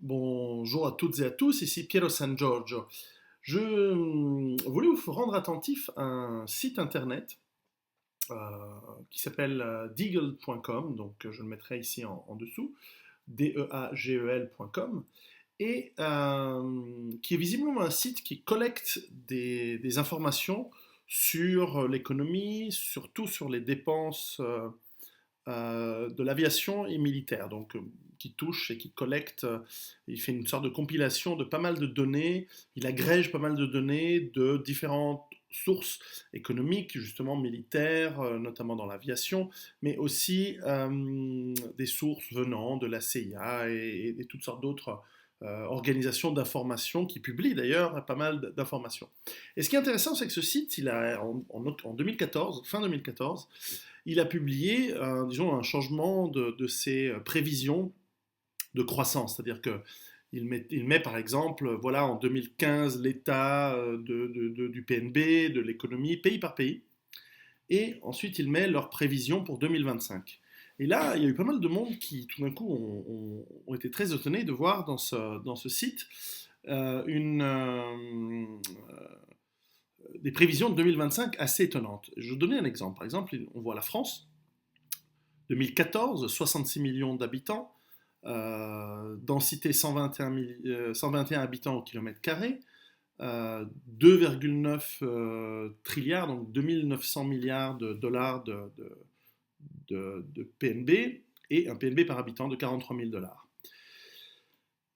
Bonjour à toutes et à tous, ici Piero San Giorgio. Je voulais vous rendre attentif à un site internet euh, qui s'appelle deagle.com, donc je le mettrai ici en dessous, deagel.com, et qui est visiblement un site qui collecte des informations sur l'économie, surtout sur les dépenses de l'aviation et militaire, donc qui touche et qui collecte, il fait une sorte de compilation de pas mal de données, il agrège pas mal de données de différentes sources économiques, justement militaires, notamment dans l'aviation, mais aussi des sources venant de la CIA et toutes sortes d'autres organisations d'information qui publient d'ailleurs pas mal d'informations. Et ce qui est intéressant, c'est que ce site, il a, en 2014, fin 2014, il a publié, disons, un changement de ses prévisions de croissance. C'est-à-dire qu'il met par exemple, voilà, en 2015, l'état du PNB, de l'économie, pays par pays. Et ensuite, il met leurs prévisions pour 2025. Et là, il y a eu pas mal de monde qui, tout d'un coup, ont été très étonnés de voir dans ce site des prévisions de 2025 assez étonnantes. Je vais vous donner un exemple. Par exemple, on voit la France, 2014, 66 millions d'habitants, densité 121 habitants au kilomètre carré, 2,9 trilliards, donc 2900 milliards de dollars de PNB, et un PNB par habitant de 43 000 dollars.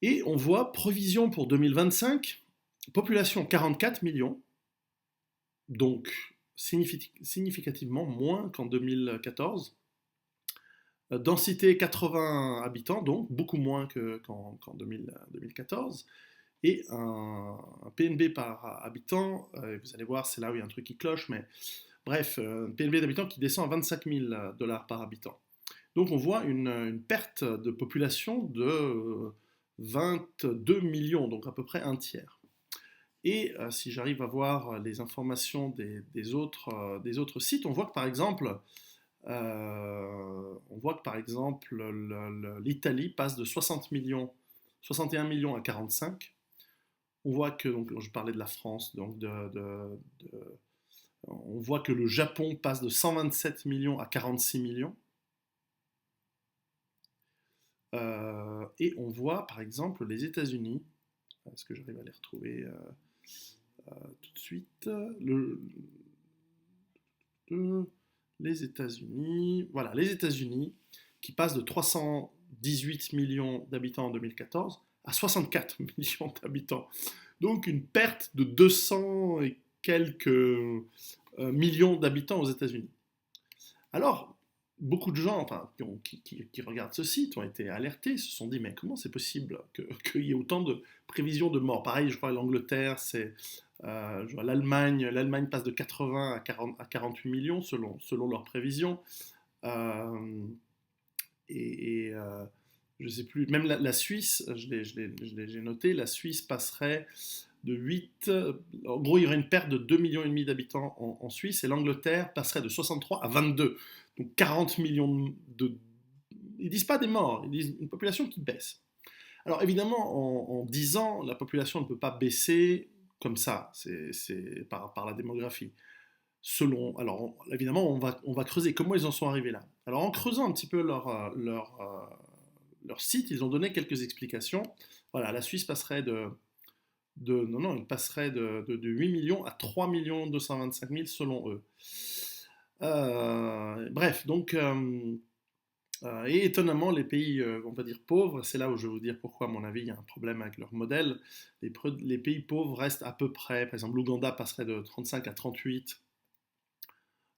Et on voit provision pour 2025, population 44 millions, donc significativement moins qu'en 2014. Densité 80 habitants, donc beaucoup moins qu'en 2014. Et un PNB par habitant, vous allez voir, c'est là où il y a un truc qui cloche, mais bref, un PNB d'habitants qui descend à 25 000 dollars par habitant. Donc on voit une perte de population de 22 millions, donc à peu près un tiers. Et si j'arrive à voir les informations des autres sites, on voit que par exemple, l'Italie passe de 60 millions, 61 millions à 45. On voit que, donc, je parlais de la France, donc on voit que le Japon passe de 127 millions à 46 millions. Et on voit par exemple les États-Unis, est-ce que j'arrive à les retrouver tout de suite les États-Unis, voilà, les États-Unis qui passent de 318 millions d'habitants en 2014 à 64 millions d'habitants. Donc une perte de 200 et quelques millions d'habitants aux États-Unis. Alors, beaucoup de gens qui regardent ce site ont été alertés, se sont dit mais comment c'est possible qu'il y ait autant de prévisions de morts. Pareil, je crois l'Angleterre, c'est l'Allemagne passe de 80 à 48 millions selon leurs prévisions. Euh, je ne sais plus, même la Suisse, j'ai noté, la Suisse passerait de 8, en gros il y aurait une perte de 2,5 millions d'habitants en Suisse, et l'Angleterre passerait de 63 à 22. Donc 40 millions de... Ils disent pas des morts, ils disent une population qui baisse. Alors évidemment, en 10 ans, la population ne peut pas baisser comme ça, c'est par la démographie. Alors évidemment, on va creuser comment ils en sont arrivés là. Alors en creusant un petit peu leur site, ils ont donné quelques explications. Voilà, la Suisse passerait il passerait de 8 millions à 3 225 000 selon eux. Bref, donc, et étonnamment, les pays, on va dire pauvres, c'est là où je vais vous dire pourquoi, à mon avis, il y a un problème avec leur modèle. Les pays pauvres restent à peu près, par exemple, l'Ouganda passerait de 35 à 38,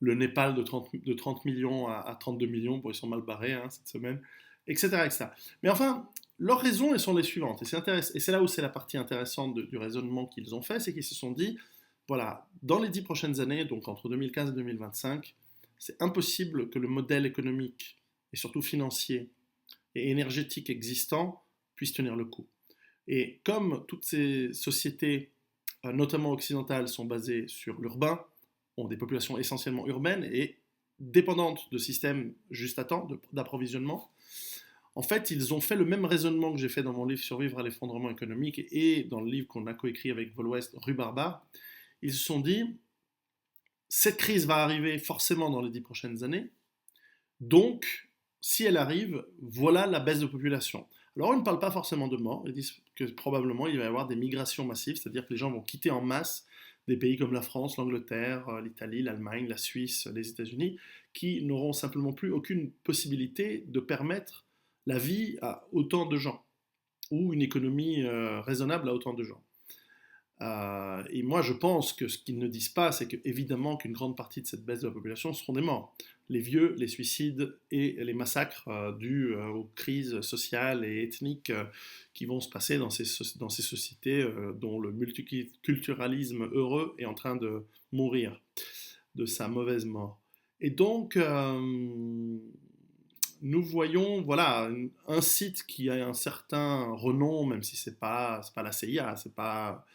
le Népal de 30 millions à 32 millions, bon, ils sont mal barrés hein, cette semaine, etc., etc. Mais enfin, leurs raisons, elles sont les suivantes, et c'est là où c'est la partie intéressante du raisonnement qu'ils ont fait, c'est qu'ils se sont dit, voilà, dans les 10 prochaines années, donc entre 2015 et 2025, c'est impossible que le modèle économique, et surtout financier, et énergétique existant, puisse tenir le coup. Et comme toutes ces sociétés, notamment occidentales, sont basées sur l'urbain, ont des populations essentiellement urbaines et dépendantes de systèmes juste à temps d'approvisionnement, En fait, ils ont fait le même raisonnement que j'ai fait dans mon livre Survivre à l'effondrement économique et dans le livre qu'on a coécrit avec Vol Ouest, Rue Barba. Ils se sont dit, cette crise va arriver forcément dans les 10 prochaines années, donc si elle arrive, voilà la baisse de population. Alors ils ne parlent pas forcément de mort, ils disent que probablement il va y avoir des migrations massives, c'est-à-dire que les gens vont quitter en masse des pays comme la France, l'Angleterre, l'Italie, l'Allemagne, la Suisse, les États-Unis, qui n'auront simplement plus aucune possibilité de permettre la vie à autant de gens, ou une économie raisonnable à autant de gens. Et moi, je pense que ce qu'ils ne disent pas, c'est qu'évidemment qu'une grande partie de cette baisse de la population seront des morts. Les vieux, les suicides et les massacres dus aux crises sociales et ethniques qui vont se passer dans ces sociétés dont le multiculturalisme heureux est en train de mourir de sa mauvaise mort. Et donc, nous voyons voilà, un site qui a un certain renom, même si c'est pas la CIA, c'est pas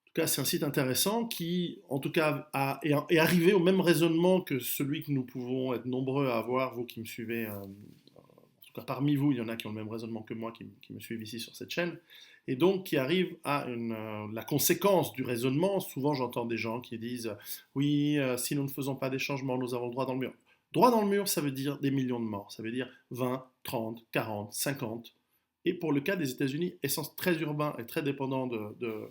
en tout cas, c'est un site intéressant qui, en tout cas, est arrivé au même raisonnement que celui que nous pouvons être nombreux à avoir, vous qui me suivez. En tout cas, parmi vous, il y en a qui ont le même raisonnement que moi, qui me suivent ici sur cette chaîne. Et donc, qui arrivent à la conséquence du raisonnement. Souvent, j'entends des gens qui disent oui, si nous ne faisons pas des changements, nous avons le droit dans le mur. Droit dans le mur, ça veut dire des millions de morts. Ça veut dire 20, 30, 40, 50. Et pour le cas des États-Unis, très urbain et très dépendant d'un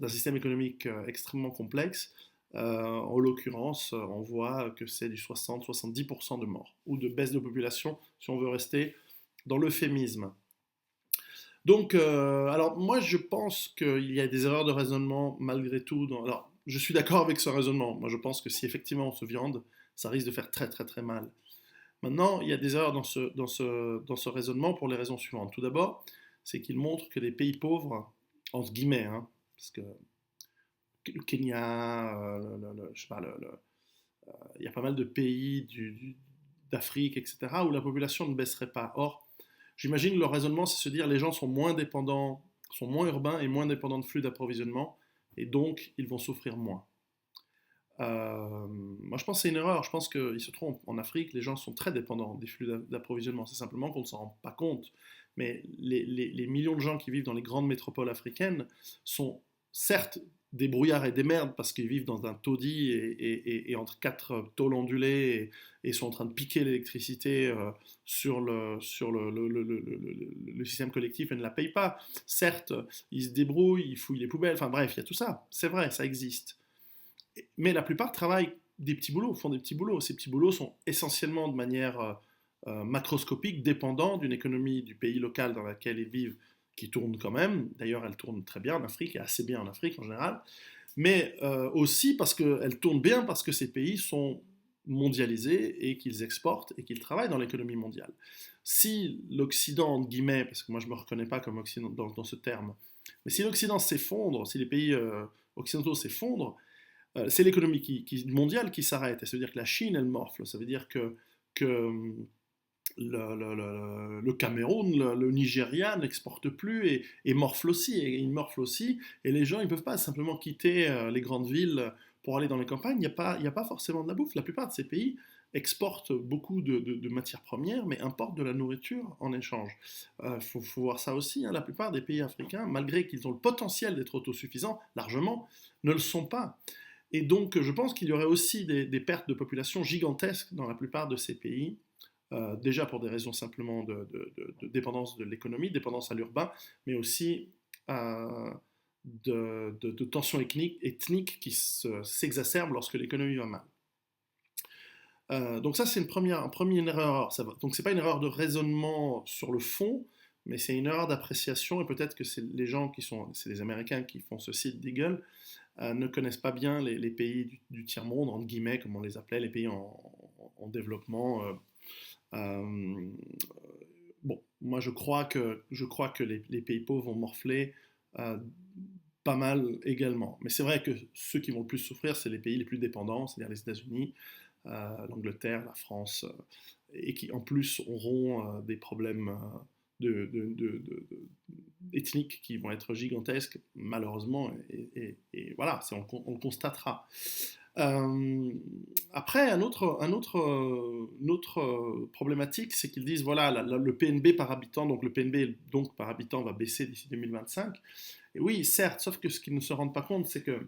système économique extrêmement complexe, en l'occurrence, on voit que c'est du 60-70% de morts, ou de baisse de population, si on veut rester dans l'euphémisme. Donc, alors moi je pense qu'il y a des erreurs de raisonnement malgré tout. Alors, je suis d'accord avec ce raisonnement. Moi je pense que si effectivement on se viande, ça risque de faire très très très mal. Maintenant, il y a des erreurs dans ce raisonnement pour les raisons suivantes. Tout d'abord, c'est qu'il montre que les pays pauvres, entre guillemets, hein, parce que le Kenya, je sais pas, il y a pas mal de pays d'Afrique, etc., où la population ne baisserait pas. Or, j'imagine que leur raisonnement, c'est se dire les gens sont moins dépendants, sont moins urbains et moins dépendants de flux d'approvisionnement, et donc ils vont souffrir moins. Moi, je pense que c'est une erreur. Je pense qu'ils se trompent. En Afrique, les gens sont très dépendants des flux d'approvisionnement. C'est simplement qu'on ne s'en rend pas compte. Mais les millions de gens qui vivent dans les grandes métropoles africaines sont certes des brouillards et des merdes parce qu'ils vivent dans un taudis et entre quatre tôles ondulées et sont en train de piquer l'électricité sur le système collectif et ne la payent pas. Certes, ils se débrouillent, ils fouillent les poubelles. Enfin bref, il y a tout ça. C'est vrai, ça existe. Mais la plupart travaillent des petits boulots, font des petits boulots. Ces petits boulots sont essentiellement de manière macroscopique dépendants d'une économie du pays local dans laquelle ils vivent, qui tourne quand même. D'ailleurs, elle tourne très bien en Afrique, et assez bien en Afrique en général. Mais aussi parce qu'elle tourne bien parce que ces pays sont mondialisés et qu'ils exportent et qu'ils travaillent dans l'économie mondiale. Si l'Occident, entre guillemets, parce que moi je ne me reconnais pas comme Occident dans ce terme, mais si l'Occident s'effondre, si les pays occidentaux s'effondrent, c'est l'économie mondiale qui s'arrête. Ça veut dire que la Chine, elle morfle. Ça veut dire que le Cameroun, le Nigeria n'exporte plus et morfle aussi. Et il morfle aussi. Et les gens, ils ne peuvent pas simplement quitter les grandes villes pour aller dans les campagnes. Il n'y a pas forcément de la bouffe. La plupart de ces pays exportent beaucoup de matières premières, mais importent de la nourriture en échange. Faut voir ça aussi. Hein. La plupart des pays africains, malgré qu'ils ont le potentiel d'être autosuffisants, largement, ne le sont pas. Et donc, je pense qu'il y aurait aussi des pertes de population gigantesques dans la plupart de ces pays, déjà pour des raisons simplement de dépendance de l'économie, dépendance à l'urbain, mais aussi de tensions ethniques qui s'exacerbent lorsque l'économie va mal. Donc ça, c'est une première erreur. Donc c'est pas une erreur de raisonnement sur le fond, mais c'est une erreur d'appréciation, et peut-être que c'est les gens c'est les Américains qui font ce site d'Eagle, ne connaissent pas bien les pays du tiers-monde, entre guillemets, comme on les appelait, les pays en développement. Bon, moi je crois que les pays pauvres vont morfler pas mal également. Mais c'est vrai que ceux qui vont le plus souffrir, c'est les pays les plus dépendants, c'est-à-dire les États-Unis, l'Angleterre, la France, et qui en plus auront des problèmes ethniques qui vont être gigantesques, malheureusement, et voilà, on le constatera. Euh, Après, une autre problématique, c'est qu'ils disent, voilà, le PNB par habitant, donc le PNB donc, par habitant va baisser d'ici 2025. Et oui, certes, sauf que ce qu'ils ne se rendent pas compte, c'est que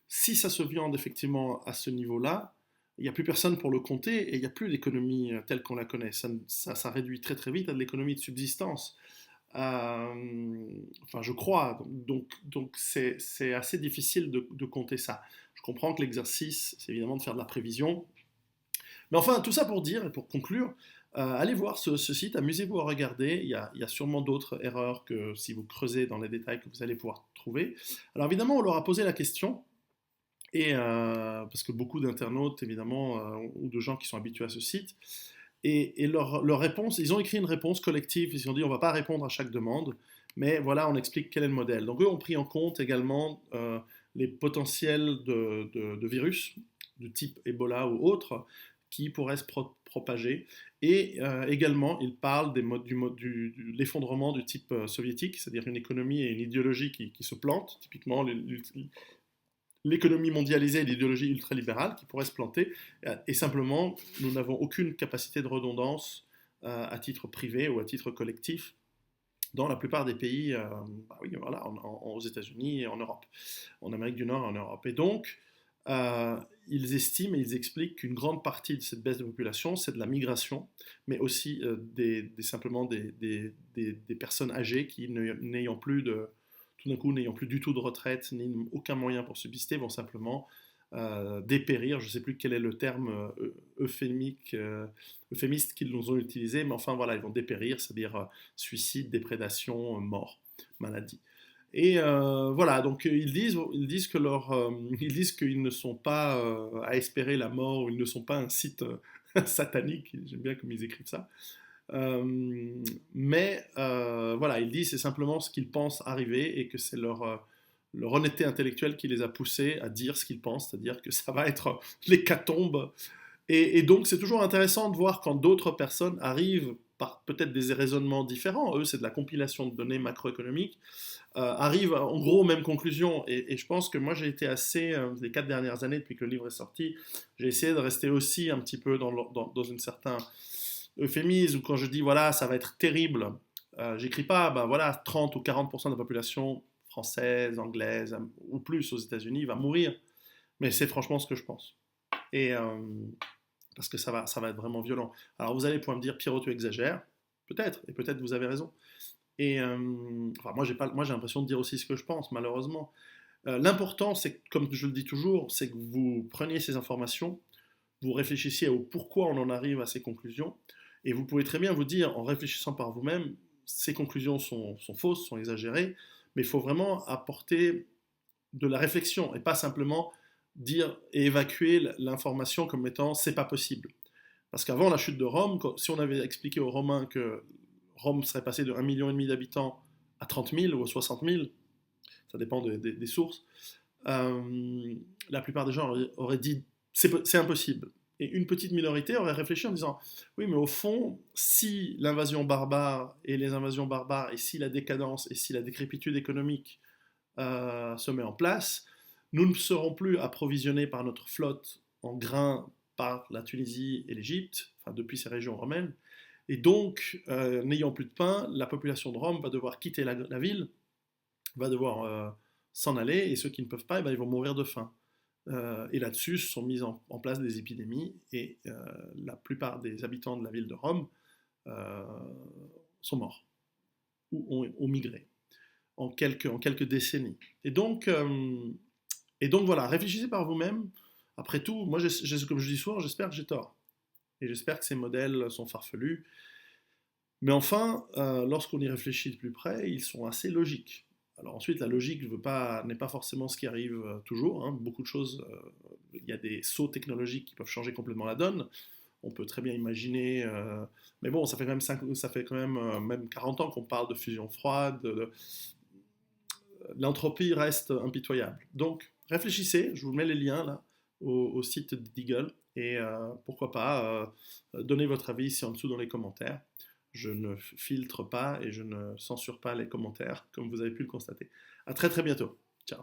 si ça se viande effectivement à ce niveau-là, il n'y a plus personne pour le compter et il n'y a plus d'économie telle qu'on la connaît. Ça réduit très très vite à de l'économie de subsistance. Enfin, je crois. Donc c'est assez difficile de compter ça. Je comprends que l'exercice, c'est évidemment de faire de la prévision. Mais enfin, tout ça pour dire et pour conclure, allez voir ce site, amusez-vous à regarder. Il y a sûrement d'autres erreurs que si vous creusez dans les détails que vous allez pouvoir trouver. Alors évidemment, on leur a posé la question. Et parce que beaucoup d'internautes, évidemment, ou de gens qui sont habitués à ce site, et leur réponse, ils ont écrit une réponse collective, ils ont dit on ne va pas répondre à chaque demande, mais voilà, on explique quel est le modèle. Donc eux ont pris en compte également les potentiels de virus, de type Ebola ou autre, qui pourraient se propager. Et également, ils parlent de l'effondrement du type soviétique, c'est-à-dire une économie et une idéologie qui se plantent, typiquement l'économie mondialisée et l'idéologie ultralibérale qui pourraient se planter. Et simplement, nous n'avons aucune capacité de redondance à titre privé ou à titre collectif dans la plupart des pays, bah oui, voilà, aux États-Unis et en Europe, en Amérique du Nord et en Europe. Et donc, ils estiment et ils expliquent qu'une grande partie de cette baisse de population, c'est de la migration, mais aussi simplement des personnes âgées qui, n'ayant plus de, tout d'un coup, n'ayant plus du tout de retraite, ni aucun moyen pour subsister, vont simplement dépérir. Je ne sais plus quel est le terme euphémiste qu'ils nous ont utilisé, mais enfin voilà, ils vont dépérir, c'est-à-dire suicide, déprédation, mort, maladie. Et voilà, donc ils disent que ils disent qu'ils ne sont pas à espérer la mort, ou ils ne sont pas un site satanique. J'aime bien comme ils écrivent ça. Mais voilà, ils disent c'est simplement ce qu'ils pensent arriver et que c'est leur honnêteté intellectuelle qui les a poussés à dire ce qu'ils pensent, c'est-à-dire que ça va être l'hécatombe. Et donc c'est toujours intéressant de voir quand d'autres personnes arrivent par peut-être des raisonnements différents, eux c'est de la compilation de données macroéconomiques, arrivent en gros aux mêmes conclusions. Et je pense que moi j'ai été assez, les 4 dernières années depuis que le livre est sorti, j'ai essayé de rester aussi un petit peu dans une certaine euphémisme, ou quand je dis voilà ça va être terrible, j'écris pas bah voilà 30 ou 40% de la population française, anglaise ou plus aux États-Unis va mourir, mais c'est franchement ce que je pense. Et parce que ça va être vraiment violent. Alors vous allez pouvoir me dire Pierrot tu exagères, peut-être, et peut-être vous avez raison. Et enfin moi j'ai l'impression de dire aussi ce que je pense malheureusement. L'important c'est comme je le dis toujours, c'est que vous preniez ces informations, vous réfléchissiez au pourquoi on en arrive à ces conclusions, et vous pouvez très bien vous dire, en réfléchissant par vous-même, ces conclusions sont fausses, sont exagérées, mais il faut vraiment apporter de la réflexion, et pas simplement dire et évacuer l'information comme étant c'est pas possible. Parce qu'avant la chute de Rome, si on avait expliqué aux Romains que Rome serait passée de 1,5 million d'habitants à 30 000 ou 60 000, ça dépend des sources, la plupart des gens auraient dit c'est impossible. Et une petite minorité aurait réfléchi en disant oui, mais au fond, si l'invasion barbare et les invasions barbares, et si la décadence et si la décrépitude économique se met en place, nous ne serons plus approvisionnés par notre flotte en grains par la Tunisie et l'Égypte, enfin depuis ces régions romaines, et donc, n'ayant plus de pain, la population de Rome va devoir quitter la ville, va devoir s'en aller, et ceux qui ne peuvent pas, eh ben, ils vont mourir de faim. Et là-dessus sont mises en place des épidémies, et la plupart des habitants de la ville de Rome euh, sont morts, ou ont migré, en quelques décennies. Et donc voilà, réfléchissez par vous-même. Après tout, moi, comme je dis souvent, j'espère que j'ai tort. Et j'espère que ces modèles sont farfelus. Mais enfin, lorsqu'on y réfléchit de plus près, ils sont assez logiques. Alors ensuite, la logique n'est pas forcément ce qui arrive toujours. Hein. Beaucoup de choses, il y a des sauts technologiques qui peuvent changer complètement la donne. On peut très bien imaginer, mais bon, ça fait quand même, même 40 ans qu'on parle de fusion froide. L'entropie reste impitoyable. Donc, réfléchissez. Je vous mets les liens là au site de Deagle, et pourquoi pas donner votre avis ici en dessous dans les commentaires. Je ne filtre pas et je ne censure pas les commentaires, comme vous avez pu le constater. À très très bientôt. Ciao.